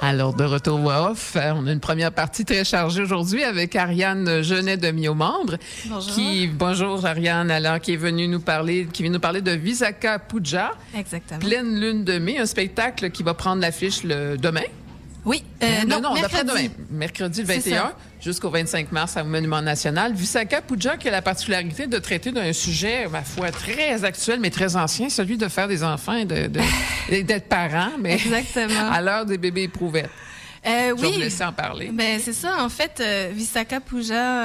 Alors, de retour voix off, on a une première partie très chargée aujourd'hui avec Ariane Genet de Miomandre. Bonjour. Bonjour Ariane, alors, qui vient nous parler de Visakha Puja. Exactement. Pleine lune de mai, un spectacle qui va prendre l'affiche le demain. Oui. Non, mercredi. d'après-demain. Mercredi le 21 jusqu'au 25 mars au Monument National. Visakha Puja qui a la particularité de traiter d'un sujet, ma foi, très actuel, mais très ancien, celui de faire des enfants et d'être parent, mais Exactement. à l'heure des bébés éprouvettes. Je vais vous laisser en parler. Ben, c'est ça. En fait, Visakha Puja,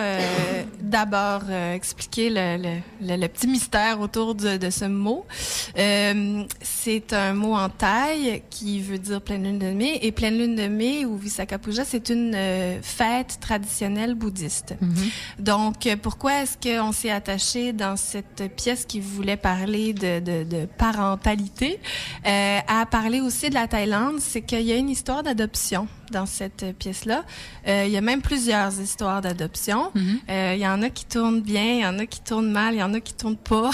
d'abord, expliquer le petit mystère autour de ce mot. C'est un mot en thaï qui veut dire pleine lune de mai. Et pleine lune de mai, ou Visakha Puja, c'est une fête traditionnelle bouddhiste. Mm-hmm. Donc, pourquoi est-ce qu'on s'est attaché dans cette pièce qui voulait parler de parentalité à parler aussi de la Thaïlande? C'est qu'il y a une histoire d'adoption dans cette pièce-là. Il y a même plusieurs histoires d'adoption. Mm-hmm. Il y en a qui tournent bien, il y en a qui tournent mal, il y en a qui tournent pas.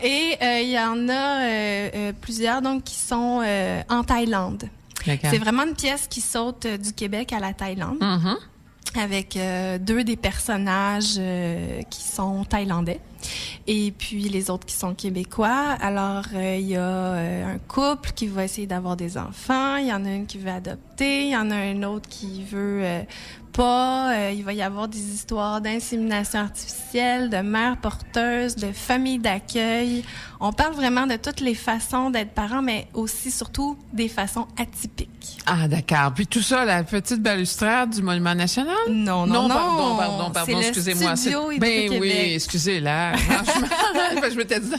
Et il y en a plusieurs donc qui sont en Thaïlande. D'accord. C'est vraiment une pièce qui saute du Québec à la Thaïlande. Mm-hmm. Avec deux des personnages qui sont thaïlandais et puis les autres qui sont québécois. Alors, il y a un couple qui va essayer d'avoir des enfants, il y en a une qui veut adopter, il y en a un autre qui veut pas. Il va y avoir des histoires d'insémination artificielle, de mères porteuses, de familles d'accueil. On parle vraiment de toutes les façons d'être parent, mais aussi, surtout, des façons atypiques. Ah, d'accord. Puis tout ça, la petite balustrade du Monument National? Non. Pardon, excusez-moi. Oui, excusez-la. Franchement, je m'étais dit...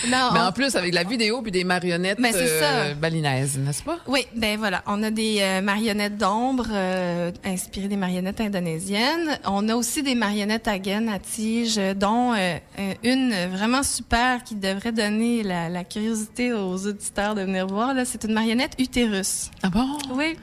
Non, mais en plus, avec la vidéo puis des marionnettes balinaises, n'est-ce pas? Oui, ben voilà. On a des marionnettes d'ombre inspirées des marionnettes indonésiennes. On a aussi des marionnettes à gaine, à tige, dont une vraiment super qui devrait donner la curiosité aux auditeurs de venir voir. Là, c'est une marionnette utérus. Ah bon? Oui.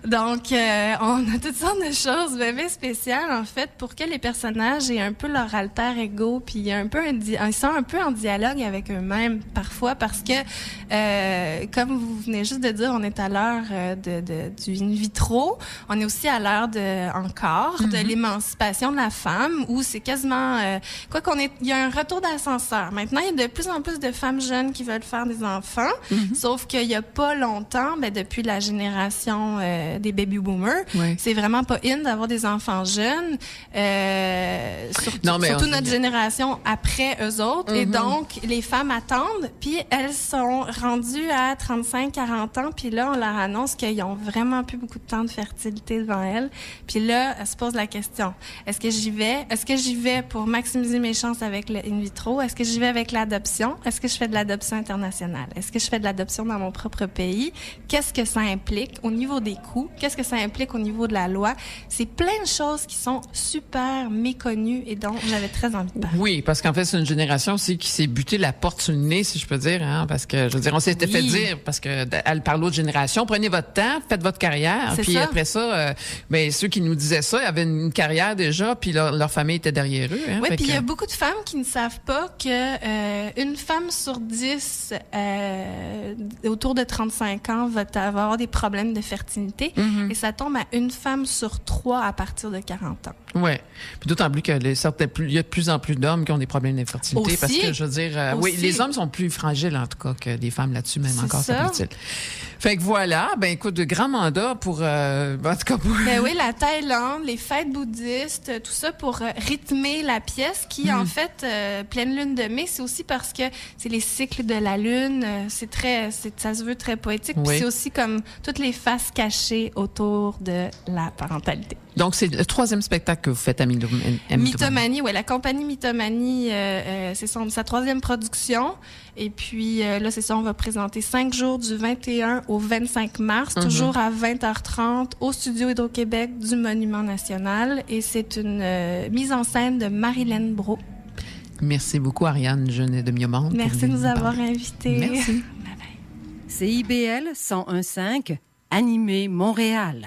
Donc, on a toutes sortes de choses bien spéciales, en fait, pour que les personnages aient un peu leur alter ego, puis ils sont un peu en dialogue avec eux-mêmes, parfois, parce que, comme vous venez juste de dire, on est à l'heure du in vitro, on est aussi à l'heure de l'émancipation de la femme, où c'est quasiment, il y a un retour d'ascenseur. Maintenant, il y a de plus en plus de femmes jeunes qui veulent faire des enfants, sauf qu'il y a pas longtemps, depuis la génération des baby boomers. Oui. C'est vraiment pas in d'avoir des enfants jeunes, surtout notre génération après eux autres. Et donc, les femmes attendent, puis elles sont rendues à 35-40 ans, puis là, on leur annonce qu'ils ont vraiment plus beaucoup de temps de fertilité devant elles. Puis là, elles se posent la question, est-ce que j'y vais? Est-ce que j'y vais pour maximiser mes chances avec le in vitro? Est-ce que j'y vais avec l'adoption? Est-ce que je fais de l'adoption internationale? Est-ce que je fais de l'adoption dans mon propre pays? Qu'est-ce que ça implique au niveau des coûts? Qu'est-ce que ça implique au niveau de la loi? C'est plein de choses qui sont super méconnues et dont j'avais très envie de parler. Oui, parce qu'en fait, c'est une génération aussi qui s'est buté la porte sur le nez, si je peux dire, hein, parce que, je veux dire, on s'était fait dire, parce que, par l'autre génération, prenez votre temps, faites votre carrière, puis après ça, ceux qui nous disaient ça, ils avaient une carrière déjà, puis leur famille était derrière eux. Hein, oui, puis il y a beaucoup de femmes qui ne savent pas que une femme sur 10 autour de 35 ans va avoir des problèmes de fertilité. Et ça tombe à une femme sur 3 à partir de 40 ans. Oui. Puis d'autant plus qu'il y a de plus en plus d'hommes qui ont des problèmes d'infertilité. Parce que, je veux dire, oui, les hommes sont plus fragiles, en tout cas, que les femmes là-dessus, même encore, semble-t-il. Fait que voilà, écoute, de grands mandats pour, en tout cas, pour... oui, la Thaïlande, les fêtes bouddhistes, tout ça pour rythmer la pièce qui, en fait, pleine lune de mai, c'est aussi parce que c'est les cycles de la lune, ça se veut très poétique. Oui. Puis c'est aussi comme toutes les faces cachées autour de la parentalité. Donc, c'est le 3e spectacle que vous faites à Mythomanie, oui. La compagnie Mythomanie, c'est sa 3e production. Et puis, là, c'est ça, on va présenter 5 jours du 21 au 25 mars, toujours à 20h30 au Studio Hydro-Québec du Monument National. Et c'est une mise en scène de Marilyn Brault. Merci beaucoup, Ariane Genet de Miomandre. Merci de nous avoir invités. Merci. Bye bye. CIBL 101.5, Animé Montréal.